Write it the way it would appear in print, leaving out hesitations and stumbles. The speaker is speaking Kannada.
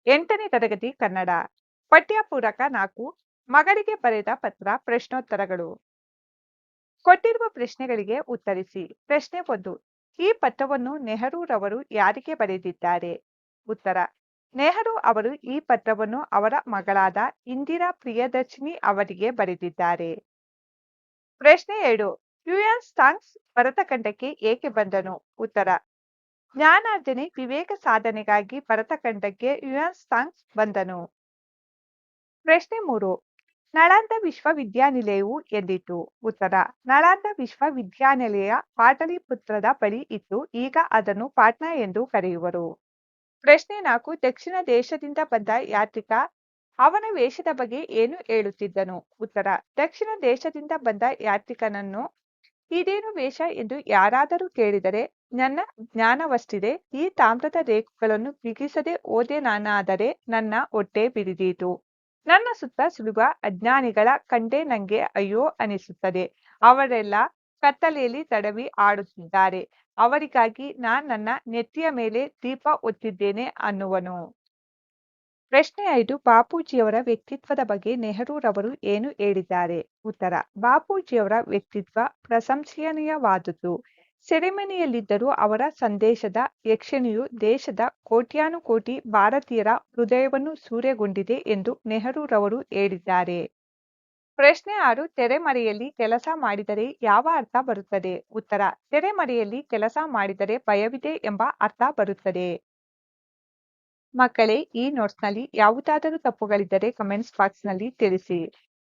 8ನೇ ತರಗತಿ ಕನ್ನಡ. ಪಠ್ಯ ಪೂರಕ 4 ಮಗಳಿಗೆ ಬರೆದ ಪತ್ರ ಪ್ರಶ್ನೋತ್ತರಗಳು. ಕೊಟ್ಟಿರುವ ಪ್ರಶ್ನೆಗಳಿಗೆ ಉತ್ತರಿಸಿ. ಪ್ರಶ್ನೆ 1. ಈ ಪತ್ರವನ್ನು ನೆಹರೂರವರು ಯಾರಿಗೆ ಬರೆದಿದ್ದಾರೆ? ಉತ್ತರ. ನೆಹರು ಅವರು ಈ ಪತ್ರವನ್ನು ಅವರ ಮಗಳಾದ ಇಂದಿರಾ ಪ್ರಿಯದರ್ಶಿನಿ ಅವರಿಗೆ ಬರೆದಿದ್ದಾರೆ. ಪ್ರಶ್ನೆ 2. ಯುಎನ್ ಸಾಂಗ್ಸ್ ಭರತಖಂಡಕ್ಕೆ ಏಕೆ ಬಂದನು? ಉತ್ತರ. ಜ್ಞಾನಾರ್ಜನೆ ವಿವೇಕ ಸಾಧನೆಗಾಗಿ ಭರತಖಂಡಕ್ಕೆ ಯುಎನ್ ಸಾಂಗ್ಸ್ ಬಂದನು. ಪ್ರಶ್ನೆ 3. ನಳಂದ ವಿಶ್ವವಿದ್ಯಾನಿಲಯವು ಎಲ್ಲಿತ್ತು? ಉತ್ತರ. ನಳಂದ ವಿಶ್ವವಿದ್ಯಾನಿಲಯ ಪಾಟಲಿಪುತ್ರದ ಬಳಿ ಇತ್ತು. ಈಗ ಅದನ್ನು ಪಾಟ್ನಾ ಎಂದು ಕರೆಯುವರು. ಪ್ರಶ್ನೆ 4. ದಕ್ಷಿಣ ದೇಶದಿಂದ ಬಂದ ಯಾತ್ರಿಕ ಅವನ ವೇಷದ ಬಗ್ಗೆ ಏನು ಹೇಳುತ್ತಿದ್ದನು? ಉತ್ತರ. ದಕ್ಷಿಣ ದೇಶದಿಂದ ಬಂದ ಯಾತ್ರಿಕನನ್ನು ಇದೇನು ವೇಷ ಎಂದು ಯಾರಾದರೂ ಕೇಳಿದರೆ, ನನ್ನ ಜ್ಞಾನವಷ್ಟಿದೆ, ಈ ತಾಮ್ರದ ರೇಖುಗಳನ್ನು ಬಿಗಿಸದೆ ಹೋದೆ ನಾನಾದರೆ ನನ್ನ ಹೊಟ್ಟೆ ಬಿರಿದೀತು. ನನ್ನ ಸುತ್ತ ಸುಳಿವ ಅಜ್ಞಾನಿಗಳ ಕಂಡೇ ನಂಗೆ ಅಯ್ಯೋ ಅನಿಸುತ್ತದೆ. ಅವರೆಲ್ಲ ಕತ್ತಲೆಯಲ್ಲಿ ತಡವಿ ಆಡುತ್ತಿದ್ದಾರೆ. ಅವರಿಗಾಗಿ ನನ್ನ ನೆತ್ತಿಯ ಮೇಲೆ ದೀಪ ಹೊತ್ತಿದ್ದೇನೆ ಅನ್ನುವನು. ಪ್ರಶ್ನೆ 5. ಬಾಪೂಜಿಯವರ ವ್ಯಕ್ತಿತ್ವದ ಬಗ್ಗೆ ನೆಹರೂರವರು ಏನು ಹೇಳಿದ್ದಾರೆ? ಉತ್ತರ. ಬಾಪೂಜಿಯವರ ವ್ಯಕ್ತಿತ್ವ ಪ್ರಶಂಸನೀಯವಾದುದು. ಸೆರೆಮನೆಯಲ್ಲಿದ್ದರೂ ಅವರ ಸಂದೇಶದ ಯಕ್ಷಿಣಿಯು ದೇಶದ ಕೋಟ್ಯಾನುಕೋಟಿ ಭಾರತೀಯರ ಹೃದಯವನ್ನು ಸೂರೆಗೊಂಡಿದೆ ಎಂದು ನೆಹರೂರವರು ಹೇಳಿದ್ದಾರೆ. ಪ್ರಶ್ನೆ 6. ತೆರೆಮರೆಯಲ್ಲಿ ಕೆಲಸ ಮಾಡಿದರೆ ಯಾವ ಅರ್ಥ ಬರುತ್ತದೆ? ಉತ್ತರ. ತೆರೆಮರೆಯಲ್ಲಿ ಕೆಲಸ ಮಾಡಿದರೆ ಭಯವಿದೆ ಎಂಬ ಅರ್ಥ ಬರುತ್ತದೆ. ಮಕ್ಕಳೇ, ಈ ನೋಟ್ಸ್ನಲ್ಲಿ ಯಾವುದಾದರೂ ತಪ್ಪುಗಳಿದ್ದರೆ ಕಮೆಂಟ್ಸ್ ಬಾಕ್ಸ್ನಲ್ಲಿ ತಿಳಿಸಿ.